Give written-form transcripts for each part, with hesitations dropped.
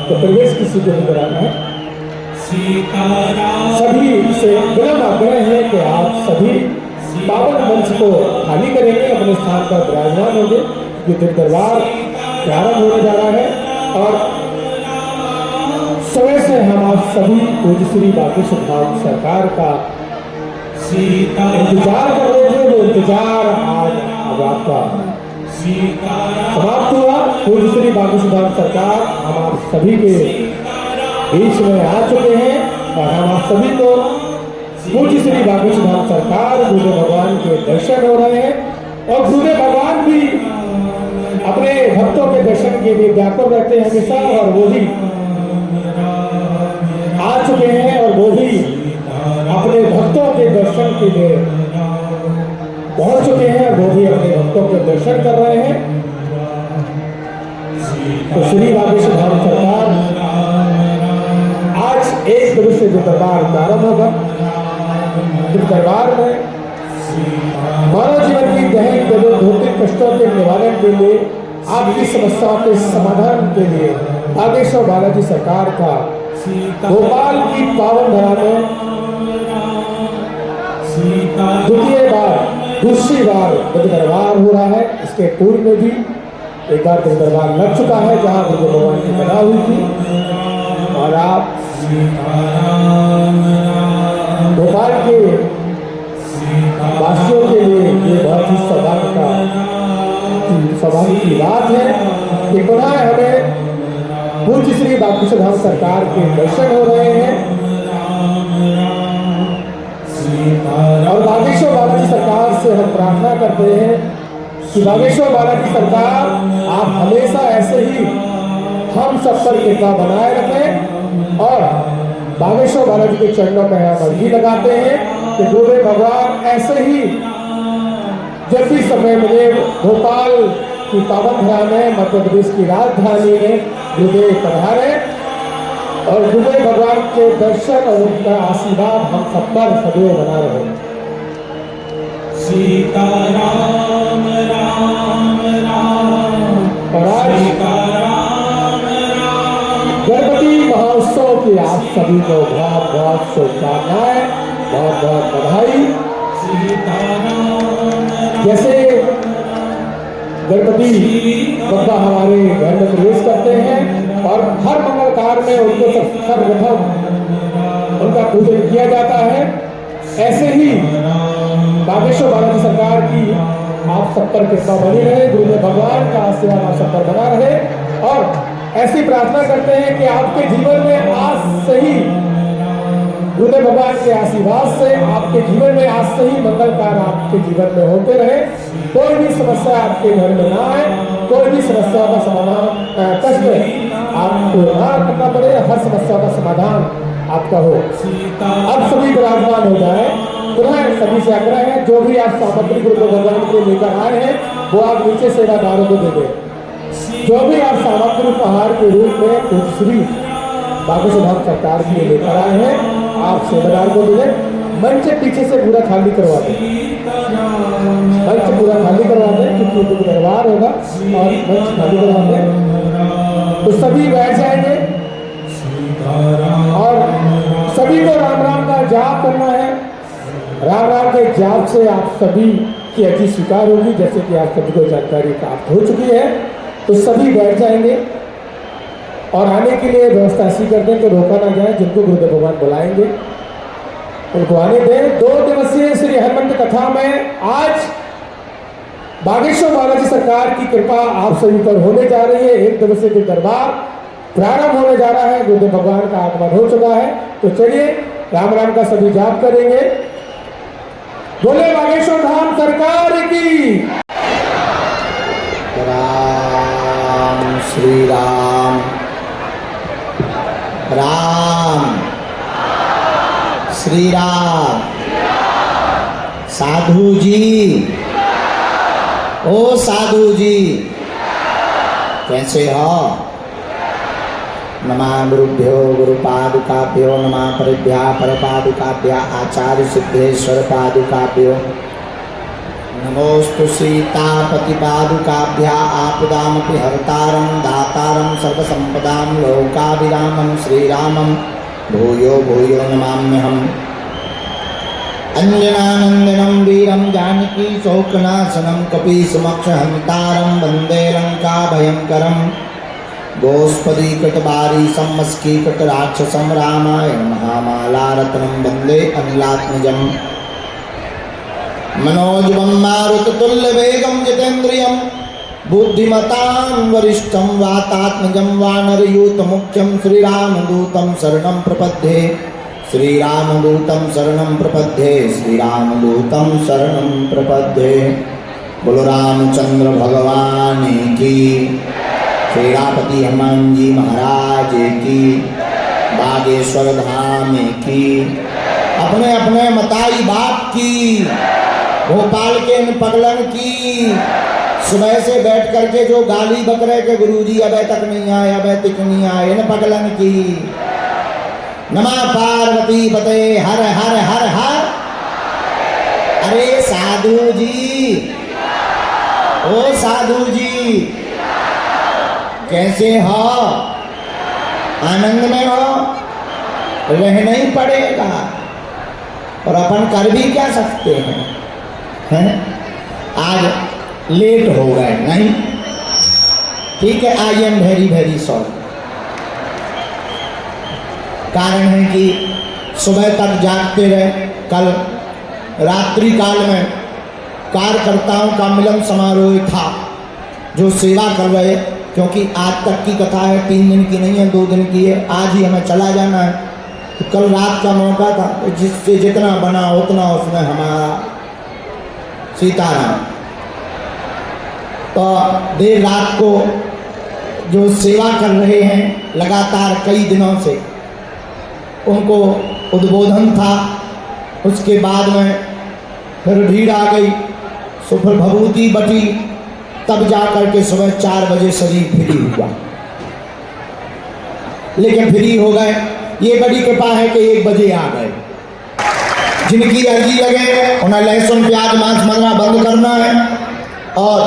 तो प्रवेश किसी को नहीं कराना है। सभी से विनम्र आग्रह है कि आप सभी पावन मंच को खाली करेंगे, अपने स्थान पर विराजमान होंगे, क्योंकि दरबार प्रारंभ होने जा रहा है। और समय से हम आप सभी पूज्य श्री बागेश्वर धाम सरकार का इंतजार कर रहे थे, वो इंतजार आज अब आपका समाप्त हुआ। पूज्य श्री बागेश्वर धाम सरकार हम आप सभी के बीच में आ चुके हैं और हम आप सभी को पूज्य श्री बागेश्वर धाम सरकार गुरुदेव भगवान के दर्शन हो रहे हैं। और गुरुदेव भगवान भी अपने भक्तों के दर्शन के लिए व्याकुल रहते हैं हमेशा, और वो भी आ चुके हैं और वो भी अपने भक्तों के दर्शन के लिए पहुंच चुके हैं, वो भी अपने भक्तों के दर्शन कर रहे हैं। तो श्री बागेश्वर धाम सरकार आज एक दिवसीय जो दरबार प्रारंभ होगा, इस दरबार में मानव जीवन की गहन भौतिक कष्टों के निवारण के लिए, आपकी समस्याओं के समाधान के लिए बागेश्वर बालाजी सरकार का भोपाल की पावन धरा में दूसरी बार दरबार हो रहा है। इसके पूर्व में भी एक बार दरबार लग चुका है जहां गुरुदेव भगवान की कथा हुई थी। और आप भोपाल के वासियों के लिए ये बहुत ही सौभाग्य की बात है कि पुनः हमें पूज्य श्री बागेश्वर धाम सरकार के दर्शन हो रहे हैं। और बागेश्वर बालाजी सरकार से हम प्रार्थना करते हैं कि बागेश्वर बालाजी सरकार आप हमेशा ऐसे ही हम सब पर कृपा बनाए रखें। और बागेश्वर बालाजी के चरणों में हम अर्जी लगाते हैं कि गुरुदेव भगवान ऐसे ही जब भी समय मिले भोपाल की पावन धरा में, मध्य प्रदेश की राजधानी में गुरुदेव पधारे और गुरुदेव भगवान के दर्शन और उनका आशीर्वाद हम सब पर सदैव बना रहे। सीताराम राम राम गणपति महोत्सव की आप सभी को बहुत बहुत शुभकामनाएं, बहुत बहुत बधाई। जैसे गणपति बप्पा हमारे घर में प्रवेश करते हैं और हर मंगल कार्य में उनको सर्वप्रथम उनका पूजन किया जाता है, ऐसे ही बागेश्वर बालाजी सरकार की आप सब पर कृपा बनी रहे, गुरुदेव भगवान का आशीर्वाद आप सब पर बना रहे। और ऐसी प्रार्थना करते हैं कि आपके जीवन में आज से ही गुरुदेव भगवान के आशीर्वाद से आपके जीवन में आज से ही मंगल कार्य आपके जीवन में होते रहे, कोई भी समस्या आपके घर में ना आए, कोई भी समस्या का समाधान कष्ट आपको ना करना पड़े, हर समस्या का समाधान आपका हो। अब सभी विराजमान हो जाए। पुनः सभी से आग्रह है, जो भी आप सामग्री गुरुदेव भगवान को लेकर आए हैं वो आप नीचे सेवादारों को दे दें। जो भी आप सामग्री उपहार के रूप में श्री बागेश्वर धाम सरकार की लेकर आए हैं, आप सेवादार को दे दें। मंच पीछे से पूरा खाली करवा दें, मंच पूरा खाली करवा दें, क्योंकि दरबार होगा और मंच खाली करवा दें। तो सभी बैठ जाएंगे और सभी को राम राम का जाप करना है। राम राम के जाप से आप सभी की अर्जी स्वीकार होगी, जैसे कि आप सभी को जानकारी प्राप्त हो चुकी है। तो सभी बैठ जाएंगे और आने के लिए व्यवस्था ऐसी कर दें कि रोका ना जाए। जिनको गुरुदेव भगवान बुलाएंगे उनको आने दें। 2 दिवसीय श्री हनुमंत कथा में आज बागेश्वर बालाजी सरकार की कृपा आप सभी पर होने जा रही है। 1 दिवसीय जो दरबार प्रारंभ होने जा रहा है, गुरुदेव भगवान का आगमन हो चुका है। तो चलिए राम राम का सभी जाप करेंगे। बोले बागेश्वर धाम सरकार की। राम श्री राम राम श्री राम। साधु जी, ओ साधु जी कैसे हो? नमः गुरुभ्यो गुरुपादुकाभ्यो नमः परभ्यः परपादुकाभ्यः आचार्य सिद्धेश्वर पादुकाभ्यो नमोस्तु सीतापतिपादुकाभ्या आपदामपि हर्तारं दातारं सर्वसम्पदां लोकाभिरामं श्रीरामं भूयो भूयो नमाम्यहम्। अंजनानंदनं वीरं जानकी शोकनाशनं कपीसमक्षहन्तारं वन्दे लङ्काभयङ्करं गोस्पदीकृतबारीशं मस्कीकृतराक्षसं रामायण महामालारत्नं वन्दे अनिलात्मजम्। मनोजवं मारुततुल्यवेगं जितेन्द्रियं बुद्धिमतां वरिष्ठं वातात्मजं वानरयूथमुख्यं श्रीरामदूतं शरणं प्रपद्ये श्रीरामदूतं शरणं प्रपद्ये श्रीरामदूतं शरणं प्रपद्ये। बोलो रामचंद्र भगवान की, खेड़ापति हनुमान जी महाराज की, बागेश्वर धाम की, अपने अपने मताई बाप की, भोपाल के इन पगलन की, सुबह से बैठ करके जो गाली बक रहे के गुरुजी अबे तक नहीं आए, अबे तक नहीं आए, इन पगलन की। नमः पार्वती पते हर हर हर हर। अरे साधु जी, ओ साधु जी, कैसे हो? आनंद में हो? रहना ही पड़ेगा, और अपन कर भी क्या सकते हैं, हैं? आज लेट हो गए नहीं, ठीक है, I am very very sorry. कारण है कि सुबह तक जागते रहे। कल रात्रि काल में कार्यकर्ताओं का मिलन समारोह था जो सेवा कर रहे, क्योंकि आज तक की कथा है, 3 दिन की नहीं है, 2 दिन की है, आज ही हमें चला जाना है। तो कल रात का मौका था, तो जिससे जितना बना उतना उसमें हमारा सीताराम। तो देर रात को जो सेवा कर रहे हैं लगातार कई दिनों से, उनको उद्बोधन था, उसके बाद में फिर भीड़ आ गई, सो फिर भभूति बटी, तब जाकर के सुबह 4 बजे शरीर फ्री हुआ। लेकिन फ्री हो गए, ये बड़ी कृपा है कि 1 बजे आ गए। जिनकी अर्जी लगे उन्हें लहसुन प्याज मांस मरना बंद करना है, और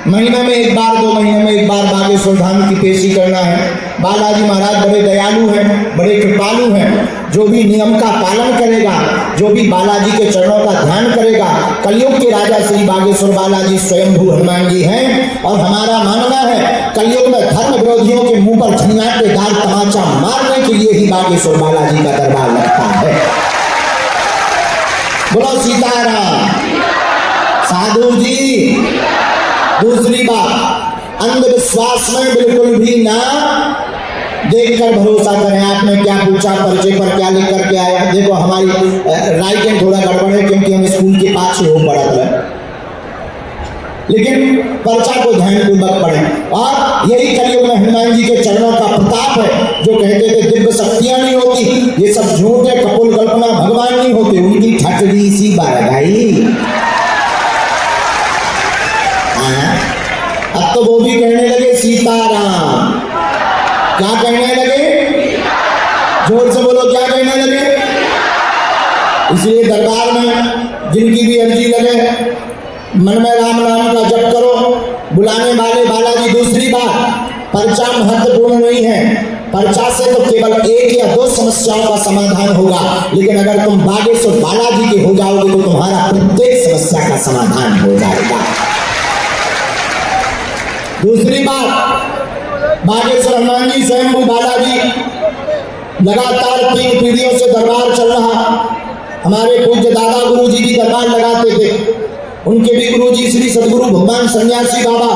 महीने में 1 बार 2 महीने में 1 बार बागेश्वर धाम की पेशी करना है। बालाजी महाराज बड़े दयालु हैं, बड़े कृपालु हैं। जो भी नियम का पालन करेगा, जो भी बालाजी के चरणों का ध्यान करेगा, कलयुग के राजा श्री बागेश्वर बालाजी स्वयंभू हनुमान जी हैं। और हमारा मानना है कलयुग में धर्म विरोधियों के मुंह पर झंझाटेदार तमाचा मारने के लिए ही बागेश्वर बालाजी का दरबार लगता है। बोलो सीताराम। साधु जी, दूसरी बात, अंधविश्वास में बिल्कुल भी ना देखकर भरोसा करें। आपने क्या पूछा, पर्चे पर क्या लिख करके आया? देखो हमारी राइटिंग थोड़ा गड़बड़ है, क्योंकि हम स्कूल के पास हो पढ़ा था, लेकिन पर्चा को ध्यानपूर्वक पढ़ें। और यही कलयुग में हनुमान जी के चरणों का प्रताप है। जो कहते थे दिव्य शक्तियां नहीं होती, ये सब झूठ है, कपोल कल्पना, भगवान नहीं होते, उनकी ठटरी सी बात आई। अब तो वो भी कहने लगे सीताराम। क्या कहने लगे? जोर से बोलो, क्या कहने लगे? इसलिए दरबार में जिनकी भी अर्जी लगे, मन में राम नाम का जप करो, बुलाने वाले बालाजी। दूसरी बात, पर्चा महत्वपूर्ण नहीं है। पर्चा से तो केवल 1 या 2 समस्याओं का समाधान होगा, लेकिन अगर तुम बागेश्वर बालाजी के हो जाओगे तो तुम्हारा प्रत्येक समस्या का समाधान हो जाएगा। दूसरी बात, बागेश्वर हनुमान जी स्वयंभू बालाजी लगातार 3 पीढ़ियों से दरबार चल रहा। हमारे पूज्य दादा गुरु जी भी दरबार लगाते थे। उनके भी गुरु जी श्री सदगुरु भगवान सन्यासी बाबा,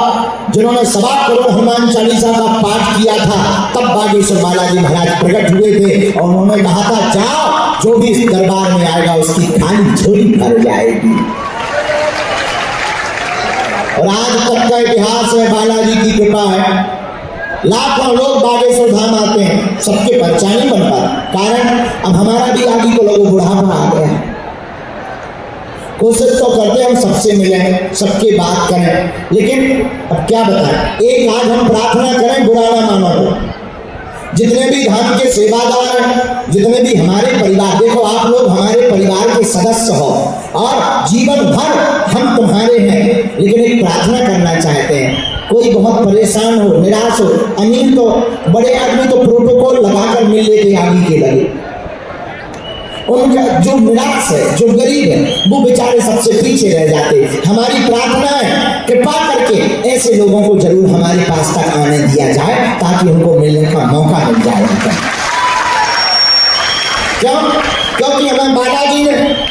जिन्होंने 1.25 करोड़ हनुमान चालीसा का पाठ किया था, तब बागेश्वर बालाजी महाराज प्रकट हुए थे और उन्होंने कहा था, जाओ जो भी इस दरबार में आएगा उसकी खाली झोली भर जाएगी। और आज तक का इतिहास है, बालाजी की कृपा है। लाखों लोग बागेश्वर धाम आते हैं, सबके पर्चा नहीं बन पाता। कारण अब हमारा भी आगे को लोगों बुढ़ापा आ गया है। कोशिश तो करते हम सबसे मिलें, सबकी बात करें, लेकिन अब क्या बताएं। एक आज हम प्रार्थना करें, बुरा ना मानो। जितने भी धाम के सेवादार हैं, जितने भी हमारे परिवार, देखो आप लोग हमारे परिवार के सदस्य हो। और जीवन भर हम तुम्हारे हैं। लेकिन एक प्रार्थना करना चाहते हैं, कोई बहुत परेशान हो, निराश हो, अमीर तो बड़े आदमी तो प्रोटोकॉल लगाकर मिल लेते आगे के लगे, उनका जो निराश है, जो गरीब है, वो बेचारे सबसे पीछे रह जाते। हमारी प्रार्थना है, कृपा करके ऐसे लोगों को जरूर हमारे पास तक आने दिया जाए ताकि उनको मिलने का मौका मिल जाए। क्यों? क्योंकि हमें बालाजी ने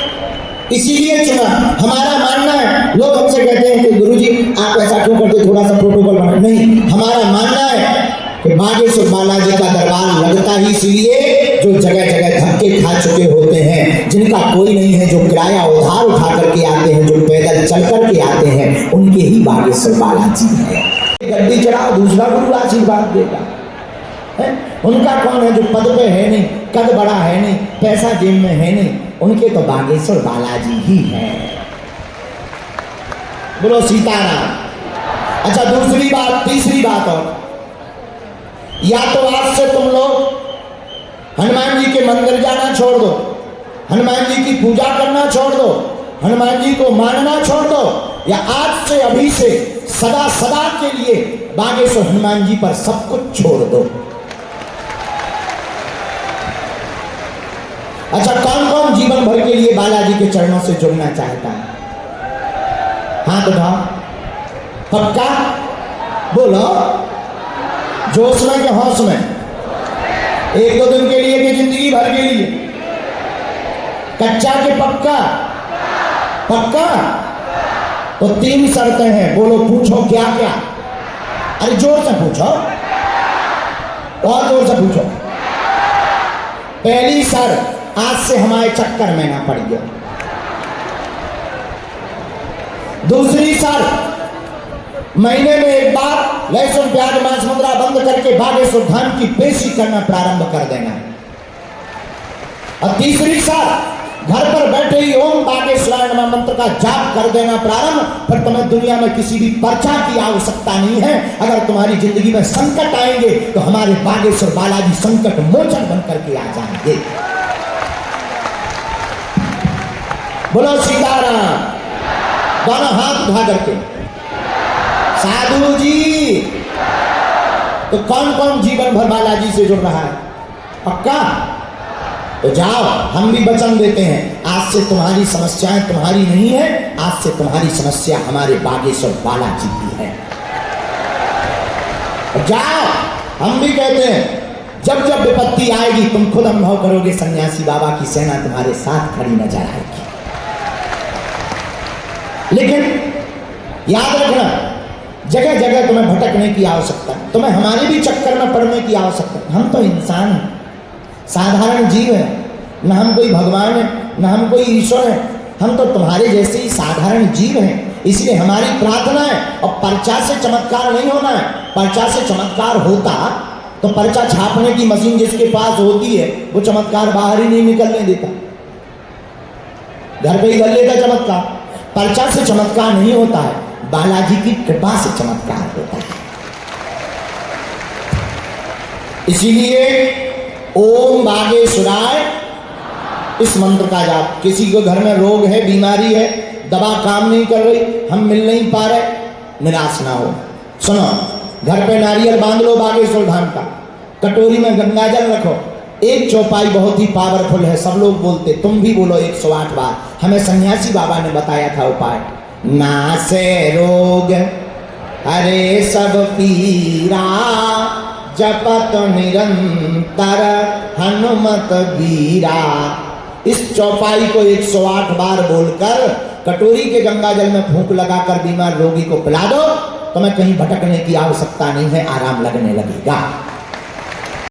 इसीलिए चुना। हमारा मानना है, लोग हमसे कहते हैं कि गुरुजी आप ऐसा क्यों करते, थोड़ा सा प्रोटोकॉल बना। नहीं, हमारा मानना है कि बागेश्वर बालाजी का दरबार लगता ही इसलिए जो जगह जगह धक्के खा चुके होते हैं, जिनका कोई नहीं है, जो किराया उधार उठा करके आते हैं, जो पैदल चल करके आते हैं, उनके ही बागेश्वर बालाजी है। गद्दी चढ़ाओ, दूसरा गुरु आशीर्वाद देगा है? उनका कौन है जो पद पे है नहीं, कद बड़ा है नहीं, पैसा जेब में है नहीं, उनके तो बागेश्वर बालाजी ही है। बोलो सीताराम। अच्छा दूसरी बात, तीसरी बात और, या तो आज से तुम लोग हनुमान जी के मंदिर जाना छोड़ दो, हनुमान जी की पूजा करना छोड़ दो, हनुमान जी को मानना छोड़ दो, या आज से अभी से सदा सदा के लिए बागेश्वर हनुमान जी पर सब कुछ छोड़ दो। अच्छा कौन कौन जीवन भर के लिए बालाजी के चरणों से जुड़ना चाहता है? हाथ उठाओ। पक्का? बोलो जोश में के होश में? एक दो दिन के लिए कि जिंदगी भर के लिए? कच्चा के पक्का? पक्का? तो 3 शर्तें हैं, बोलो पूछो क्या क्या? अरे जोर से पूछो, और जोर से पूछो। पहली शर्त, आज से हमारे चक्कर में ना पड़िए। दूसरी शर्त, महीने में एक बार लहसुन प्याज मांस मुद्रा बंद करके बागेश्वर धाम की पेशी करना प्रारंभ कर देना। और तीसरी शर्त, घर पर बैठे ही ओम बागेश्वराय नमः मंत्र का जाप कर देना प्रारंभ। फिर तुम्हें दुनिया में किसी भी पर्चा की आवश्यकता नहीं है। अगर तुम्हारी जिंदगी में संकट आएंगे तो हमारे बागेश्वर बालाजी संकट मोचन बन करके आ जाएंगे। बोलो सीताराम। दोनों हाथ उठा करके। साधु जी, तो कौन कौन जीवन भर बालाजी से जुड़ रहा है? पक्का? तो जाओ, हम भी वचन देते हैं, आज से तुम्हारी समस्याएं तुम्हारी नहीं है, आज से तुम्हारी समस्या हमारे बागेश्वर बालाजी की है। जाओ, हम भी कहते हैं, जब जब विपत्ति आएगी तुम खुद अनुभव करोगे, सन्यासी बाबा की सेना तुम्हारे साथ खड़ी नजर आएगी। लेकिन याद रखना, जगह जगह तुम्हें भटकने की आवश्यकता, तुम्हें हमारे भी चक्कर में पड़ने की आवश्यकता। हम तो इंसान हैं, साधारण जीव है, न हम कोई भगवान है, न हम कोई ईश्वर है, हम तो तुम्हारे जैसे ही साधारण जीव हैं। इसलिए हमारी प्रार्थना है, और पर्चा से चमत्कार नहीं होना है। पर्चा से चमत्कार होता तो पर्चा छापने की मशीन जिसके पास होती है वो चमत्कार बाहर ही नहीं निकलने देता, घर पे ही कर लेता चमत्कार। पर्चा से चमत्कार नहीं होता है, बालाजी की कृपा से चमत्कार होता है। इसीलिए ओम बागेश्वराय इस मंत्र का जाप। किसी को घर में रोग है, बीमारी है, दवा काम नहीं कर रही, हम मिल नहीं पा रहे, निराश ना हो। सुनो, घर पे नारियल बांध लो बागेश्वर धाम का, कटोरी में गंगा जल रखो, एक चौपाई बहुत ही पावरफुल है, सब लोग बोलते, तुम भी बोलो 108 बार। हमें सन्यासी बाबा ने बताया था उपाय। नासे रोग हरे सब पीरा, जपत निरंतर हनुमत बीरा। इस चौपाई को 108 बार बोलकर कटोरी के गंगा जल में फूंक लगाकर बीमार रोगी को पिला दो, तुम्हें कहीं भटकने की आवश्यकता नहीं है, आराम लगने लगेगा।